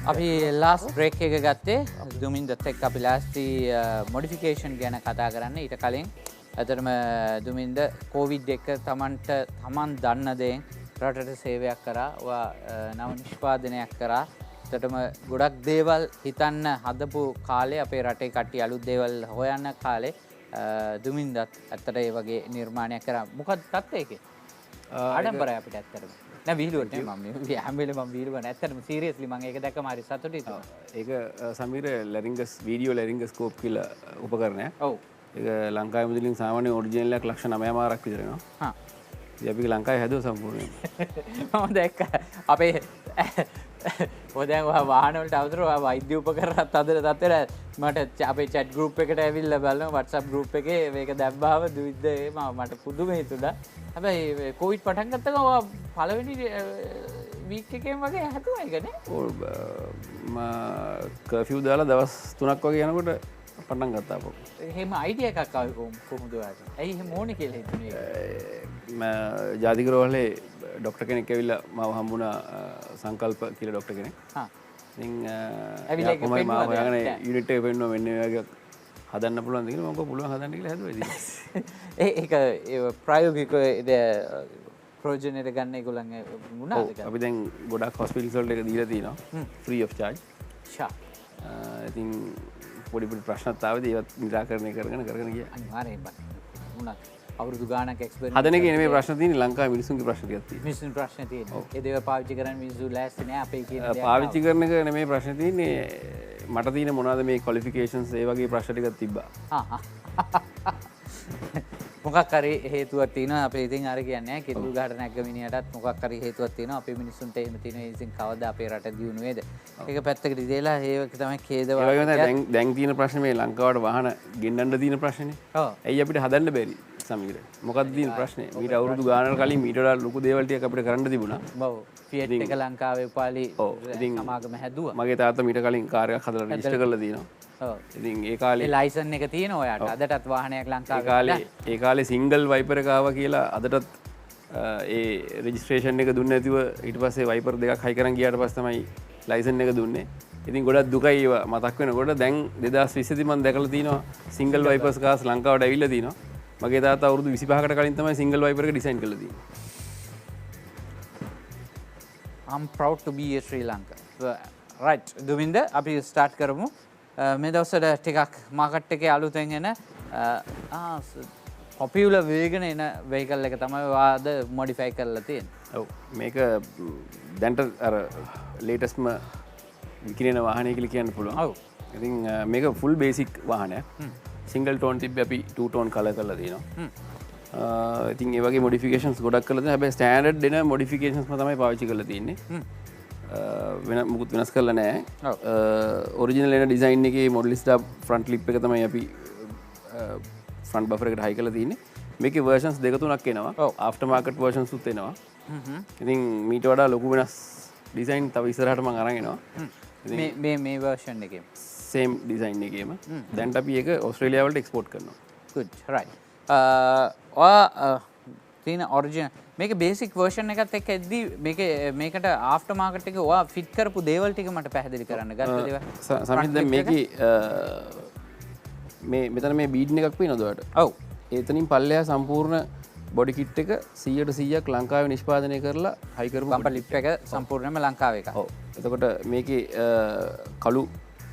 අපි last break එක ගත්තේ දුමින්දත් එක්ක අපි ලාස්ටි මොඩිෆිකේෂන් ගැන කතා කරන්න. ඊට කලින් ඇතරම දුමින්ද කෝවිඩ් එක තමන් දන්න දෙයෙන් රටට සේවයක් කරා නව නිෂ්පාදනයක් කරා. එතටම ගොඩක් දේවල් හිතන්න හදපු කාලේ අපේ රටේ කට්ටිය අලුත් දේවල් හොයන්න කාලේ දුමින්දත් ඇත්තට ඒ වගේ නිර්මාණයක් කරා. මොකක්ද තත්ත්වය ඒකේ? ආඩම්බරයි අපිට ඇත්තටම. නෑ විහිළුවට නේ මම හැම වෙලේම මම විහිළුව නෑ. ඇත්තටම සීරියස්ලි මම ඒක දැක්කම හරි සතුටුයි. ඒක සමීර ලැරින්ගස් වීඩියෝ ලැරින්ගස්කෝප් කියලා උපකරණයක්. ඔව්. ඒක ලංකාවේ මුදලින් සාමාන්‍ය ඔරිජිනල් එකක් ලක්ෂ 9මාරක් විතර වෙනවා. හා. ඉතින් අපි ලංකාවේ හැදුවා සම්පූර්ණයෙන්. මම දැක්කා අපේ ඔය දැන් වාහන වලට අවතර වෛද්‍ය උපකරණත් අදට තත්ත්වයට මට අපේ chat group එකට ඇවිල්ලා බලනවා WhatsApp group එකේ මේක දැම්බාම දුවිද්ද මට පුදුම හිතුණා. හැබැයි කොවිඩ් පටන් ගත්ත ගමන් පළවෙනි වීක් එකේම වගේ හැදුවා ඒකනේ. ඔව් මම කර්ෆියු දාලා දවස් 3ක් වගේ යනකොට පටන් ගත්තා අපෝ. එහෙම අයිඩියා එකක් ආවේ කොහොමද ඔයාලට? ඇයි එහෙම ඕනේ කියලා හිතුනේ? මම ජාතිකරෝහලේ ඩොක්ටර් කෙනෙක් ඇවිල්ලා මාව හම්බුණා සංකල්ප කියලා ඩොක්ටර් කෙනෙක්. හා. ඉතින් ඇවිල්ලා කොහොමද මාව හොයාගෙන යුනිට් එක පෙන්නුවා මෙන්න මේ වගේ හදන්න පුළුවන්ද කියලා මම කිව්වා පුළුවන් හදන්න කියලා හැදුවා ඉතින්. ඒක ප්‍රායෝගිකව ප්‍රොජෙනේට ගන්න ඒගොල්ලන් වුණාද? අපි දැන් ගොඩක් හොස්පිටල්ස් වලට ඒක දීලා තිනවා ෆ්‍රී ඔෆ් චාර්ජ්. ෂා. ඉතින් පොඩි ප්‍රශ්නත් ආවදී ඒවත් නිරාකරණය කරගෙන ගියා. අනිවාර්යයෙන්ම වුණා. අවුරුදු ගානක් එක්ස්පීරියන්ස් හදන එකේ නෙමෙයි ප්‍රශ්න තියෙන්නේ ලංකාවේ මිනිස්සුන්ගේ ප්‍රශ්න ටිකක් තියෙනවා. මිනිස්සුන්ගේ ප්‍රශ්න තියෙනවා. ඒ දේවල් පාවිච්චි කරන්න මිනිස්සු ලෑස්ති නෑ අපේ කියන දේ. පාවිච්චි කරන එක නෙමෙයි ප්‍රශ්න තියෙන්නේ මට තියෙන මොනවද මේ ක්වොලිෆිකේෂන්ස් ඒ වගේ ප්‍රශ්න ටිකක් තිබ්බා. මොකක් හරි හේතුවක් තියෙනවා අපේ ඉතින් අර කියන්නේ කිතුල් ගහට නැග්ග මිනිහටත් මොකක් හරි හේතුවක් තියෙනවා අපේ මිනිස්සුන්ට එහෙම තියෙනවා ඉතින් කවදා අපේ රට දියුණු වේද ඒක පැත්තකට දාලා ඒක තමයි ඛේදවත් ඒ වගේම දැන් තියෙන ප්‍රශ්නේ මේ ලංකාවට වාහන ගෙන්නන්න තියෙන ප්‍රශ්නේ ඔව් ඇයි අපිට හදන්න බැරි සමීර මොකක්ද තියෙන ප්‍රශ්නේ මීට අවුරුදු ගානකට කලින් මීට වඩා ලොකු දේවල් ටිකක් අපිට කරන්න තිබුණා ඔව් ෆියට් එක ලංකාවේ උපාලි සමාගම හැදුවා මගේ තාත්තා මීට කලින් කාර් එකක් හදලා රෙජිස්ටර් කරලා තියෙනවා ඉතින් ඒ කාලේ ලයිසන් එක තියෙන ඔයාට අදටත් වාහනයක් ලංකාවේ ඒ කාලේ සිංගල් වයිපර් එක ආවා කියලා අදටත් ඒ රෙජිස්ට්‍රේෂන් එක දුන්නේ නැතිව ඊට පස්සේ වයිපර් දෙකක් හයි කරන් ගියාට පස්සේ තමයි ලයිසන් එක දුන්නේ. ඉතින් ගොඩක් දුකයි ඒවා මතක් වෙනකොට දැන් 2020 දී මම දැකලා තියෙනවා සිංගල් වයිපර්ස් කාස් ලංකාවට ඇවිල්ලා තියෙනවා. මගේ තාත්තා අවුරුදු 25කට කලින් තමයි සිංගල් වයිපර් එක ඩිසයින් කරලා තියෙන්නේ. I'm proud to be a Sri Lanka. Right. Duminda අපි start කරමු. මේ දවස්වල ටිකක් මාකට් එකේ අලුතෙන් එන පොපියුලර් වේගන එන වෙහිකල් එක තමයි වාද මොඩිෆයි කරලා තියෙන්නේ. ඔව් මේක දැන්ට අර ලේටස්ට්ම විකිනෙන වාහනය කියලා කියන්න පුළුවන්. ඔව්. ඉතින් මේක ෆුල් බේසික් වාහනයක්. සිංගල් ටෝන් තිබ්බේ අපි 2 ටෝන් කලර් කරලා තියෙනවා. ඉතින් ඒ වගේ මොඩිෆිකේෂන්ස් ගොඩක් කරලා තියෙනවා. හැබැයි ස්ටෑන්ඩඩ් දෙන මොඩිෆිකේෂන්ස් තමයි පාවිච්චි කරලා තියෙන්නේ. වෙන මුකුත් වෙනස් කරලා නැහැ. ඔරිජිනල් එන ඩිසයින් එකේ මොඩලිස්ටා ෆ්‍රන්ට් ලිප් එක තමයි අපි ෆ්‍රන්ට් බෆර් එකට හයි කරලා තියෙන්නේ. මේකේ versions දෙක තුනක් එනවා. ආෆ්ටර් මාකට් versions උත් එනවා. ඉතින් මීට වඩා ලොකු වෙනස් ඩිසයින් තව ඉස්සරහට මම අරන් එනවා. මේ version එකේ same design එකේම දැන් අපි ඒක ඕස්ට්‍රේලියාව වලට එක්ස්පෝර්ට් කරනවා. good right. ඔයා තියෙන ඔරිජිනල් මේක බේසික් version එකත් එක්ක එද්දි මේකට ආෆ්ටර් මාකට් එකේ ඔයා ෆිට කරපු දේවල් ටික මට පැහැදිලි කරන්න ගත්ත දේවල්. සමිත් දැන් මේකේ මෙතන මේ බීඩ් එකක් පේනවද ඔයාලට? ඔව්. එතනින් පල්ලෙහා සම්පූර්ණ බොඩි කිට් එක 100% ලංකාවේ නිෂ්පාදනය කරලා හයි කරපු බම්පර් ලිප් එක සම්පූර්ණයෙන්ම ලංකාවේ එකක්. ඔව්. එතකොට මේකේ කළු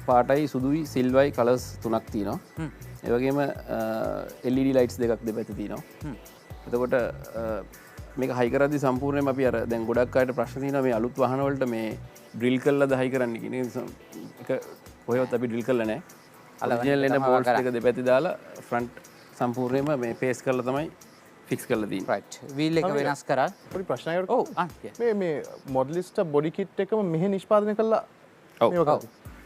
පාටයි සුදුයි සිල්වයි කලර්ස් තුනක් තියෙනවා. ඒ වගේම LED ලයිට්ස් දෙකක් දෙපැත්තේ තියෙනවා. එතකොට මේක හයි කරද්දි සම්පූර්ණයෙන්ම අපි අර දැන් ගොඩක් අයට ප්‍රශ්න තියෙනවා මේ අලුත් වාහන වලට මේ ඩ්‍රිල් කරලාද හයි කරන්න කියන එක කොහෙවත් අපි ඩ්‍රිල් කරලා නැහැ. ඔරිජිනල් එන බෝල්ට්ස් දෙක දෙපැත්තේ දාලා ෆ්‍රන්ට් සම්පූර්ණයෙන්ම මේ පේස් කරලා තමයි ෆික්ස් කරලා තියෙන්නේ. රයිට්. වීල් එක වෙනස් කරා. පොඩි ප්‍රශ්නයකට. ඔව්. මේ මොඩලිස්ට් බොඩි කිට් එකම මෙහෙ නිෂ්පාදනය කළා. ඔව්.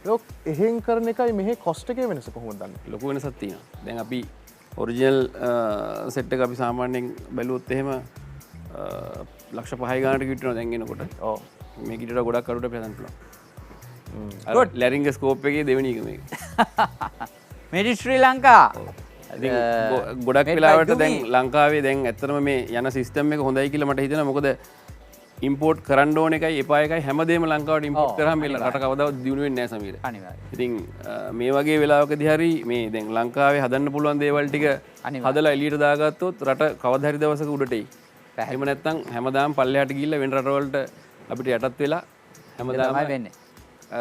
ඒක එහෙන් කරන එකයි මෙහෙ කොස්ට් එකේ වෙනස කොහොමද දන්නේ? ලොකු වෙනසක් තියෙනවා. දැන් අපි ඔරිජිනල් සෙට් එක අපි සාමාන්‍යයෙන් බැලුවොත් එහෙම ලක්ෂ 5 ගානට කිව්වොත් දැන් එනකොට. ඔව්. මේක ඊට වඩා ගොඩක් අඩුවට හදන්න පුළුවන්. ලැරින්ගස්කෝප් එකේ දෙවෙනි එක මේක. මේක ශ්‍රී ලංකා. ගොඩක් වෙලාවට දැන් ලංකාවේ දැන් ඇත්තටම මේ යන සිස්ටම් එක හොඳයි කියලා මට හිතෙනවා. මොකද ඉම්පෝට් කරන්න ඕන එකයි එපා එකයි හැමදේම ලංකාවට ඉම්පෝට් කරාම මේ රට කවදාවත් දියුණු වෙන්නේ නැහැ සමීර. අනිවාර්යයෙන්. ඉතින් මේ වගේ වෙලාවකදී හරි මේ දැන් ලංකාවේ හදන්න පුළුවන් දේවල් ටික හදලා එළියට දාගත්තොත් රට කවදා හරි දවසක උඩට එයි. එහෙම නැත්නම් හැමදාම පල්ලෙහාට ගිහිල්ලා වෙන රටවලට අපිට යටත් වෙලා හැමදාම වෙන්නේ.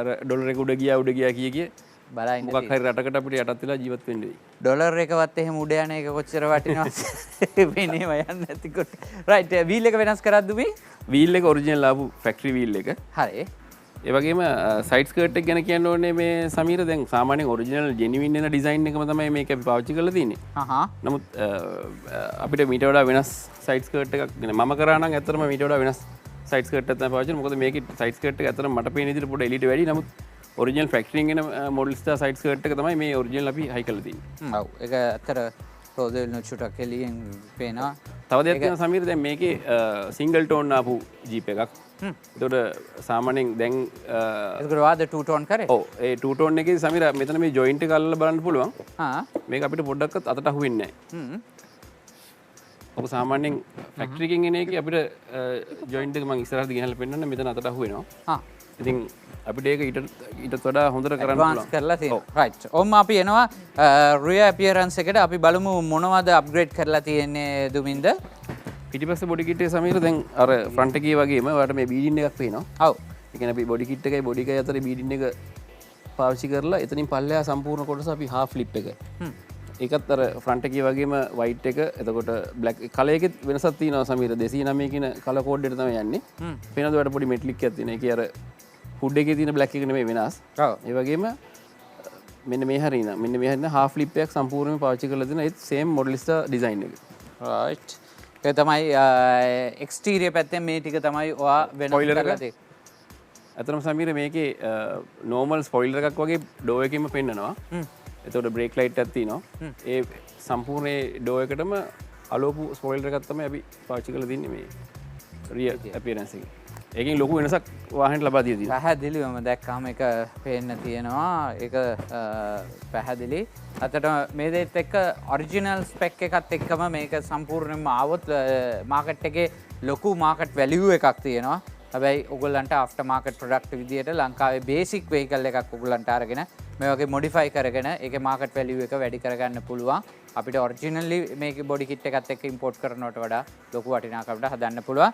අර ඩොලර් එක උඩ ගියා කිය බලන්න මොකක් හරි රටකට අපිට යටත් වෙලා ජීවත් වෙන්න වෙයි. ඩොලර් එකවත් එහෙම උඩ යන එක කොච්චර වටිනවද වෙන්නේ යන්න නැතිකොට. රයිට් වීල් එක වෙනස් කරද්දු මේ වීල් එක ඔරිජිනල් ආපු ෆැක්ටරි වීල් එක. හරි. ඒ වගේම සයිඩ් ස්කර්ට් එක ගැන කියන්න ඕනේ මේ සමීර දැන් සාමාන්‍යයෙන් ඔරිජිනල් ජෙනුවින් වෙන ඩිසයින් එකම තමයි මේක අපි පාවිච්චි කරලා තියෙන්නේ. නමුත් අපිට මීට වඩා වෙනස් සයිඩ් ස්කර්ට් එකක් මම කරා නම් ඇත්තටම මීට වඩා වෙනස් සයිඩ් ස්කර්ට් එකක් තමයි පාවිච්චි කරන්නේ. මොකද මේකේ සයිඩ් ස්කර්ට් එක ඇත්තටම මට පේන විදිහට පොඩ්ඩ එලියට වැඩි. නමුත් ඔරිජිනල් ෆැක්ටරියෙන් එන මොඩල් ස්ටාර් සයිඩ් ස්කර්ට් එක තමයි මේ ඔරිජිනල් අපි හයි කරලා තියෙන්නේ. ඔව් ඒක ඇත්තට රෝදෙල් නුචුටක් එළියෙන් පේනවා. තව දෙයක් තියෙනවා සමීර දැන් මේකේ සිංගල් ටෝන් ආපු ජීප් එකක්. එතකොට සාමාන්‍යයෙන් දැන් ඒකට වාද 2 ටෝන් කරේ? ඔව් ඒ 2 ටෝන් එකේ සමීර මෙතන මේ ජොයින්ට් එක අල්ලලා බලන්න පුළුවන්. මේක අපිට පොඩ්ඩක්වත් අතට අහු වෙන්නේ නැහැ. ඔක සාමාන්‍යයෙන් ෆැක්ටරි එකකින් එන එකේ අපිට ජොයින්ට් එක මම ඉස්සරහට ගෙනල්ලා පෙන්නන්න මෙතන අතට අහු වෙනවා. ඉතින් අපිට ඒක ඊටත් වඩා හොඳට කරන්න පුළුවන්. කරලා තියෙනවා. රයිට්. ඔන්න අපි එනවා රියර් අපියරන්ස් එකට. අපි බලමු මොනවද අප්ග්‍රේඩ් කරලා තියෙන්නේ දුමින්ද. පිටිපස්සේ බොඩි කිට් එක සමීර දැන් අර ෆ්‍රන්ට් එකේ වගේම ඔයාලට මේ බීඩින් එකක් පේනවා. ඔව්. ඒ කියන්නේ අපි බොඩි කිට් එකයි බොඩි එකයි අතර බීඩින් එක පාවිච්චි කරලා එතනින් පල්ලෙහා සම්පූර්ණ කොටස අපි හාෆ් ෆ්ලිප් එක. ඒකත් අර ෆ්‍රන්ට් එකේ වගේම වයිට් එක එතකොට බ්ලැක් කලර් එකෙත් වෙනසක් තියෙනවා සමීර 209 කියන කලර් කෝඩ් එකට තමයි යන්නේ. පේනද ඔයාලට පොඩි මෙට්ලික් එකක් තියෙනවා. ඒකේ අර හුඩ් එකේ තියෙන බ්ලැක් එක නෙමෙයි වෙනස්. ඔව්. ඒ වගේම මෙන්න මේ හරින හාෆ් ෆ්ලිප් එකක් සම්පූර්ණයෙන්ම පාවිච්චි කරලා තියෙනවා. ඒත් සේම් මොඩල් ස්ටාර් ඩිසයින් එක. රයිට්. ඒක තමයි එක්ස්ටීරියර් පැත්තෙන් මේ ටික තමයි ඔයා වෙනස් කරලා තියෙන්නේ. අතරම සමීර මේකේ නෝමල් ස්පොයිලර් එකක් වගේ ඩෝ එකකින්ම පෙන්නනවා. එතකොට බ්‍රේක් ලයිට් එකක් තියෙනවා. ඒ සම්පූර්ණ ඩෝ එකටම අලෝපු ස්පොයිලර් එකක් තමයි අපි පාවිච්චි කරලා තින්නේ මේ රියර් අපියරන්ස් එකේ. ඒකෙන් ලොකු වෙනසක් වාහනයට ලබා දී තියෙනවා. පැහැදිලිවම දැක්කම ඒක පේන්න තියෙනවා. ඒක පැහැදිලි. අතට මේ දෙයත් එක්ක ඔරිජිනල් ස්පෙක් එකත් එක්කම මේක සම්පූර්ණයෙන්ම ආවොත් මාකට් එකේ ලොකු මාකට් වැලියු එකක් තියෙනවා. හැබැයි ඔයගොල්ලන්ට ආෆ්ටර් මාකට් ප්‍රොඩක්ට් විදියට ලංකාවේ බේසික් වෙහිකල් එකක් ඔයගොල්ලන්ට අරගෙන මේ වගේ මොඩිෆයි කරගෙන ඒකේ මාකට් වැලියු එක වැඩි කරගන්න පුළුවන්. අපිට ඔරිජිනලි මේකේ බොඩි කිට් එකත් එක්ක ඉම්පෝට් කරනවට වඩා ලොකු වටිනාකමකට හදන්න පුළුවන්.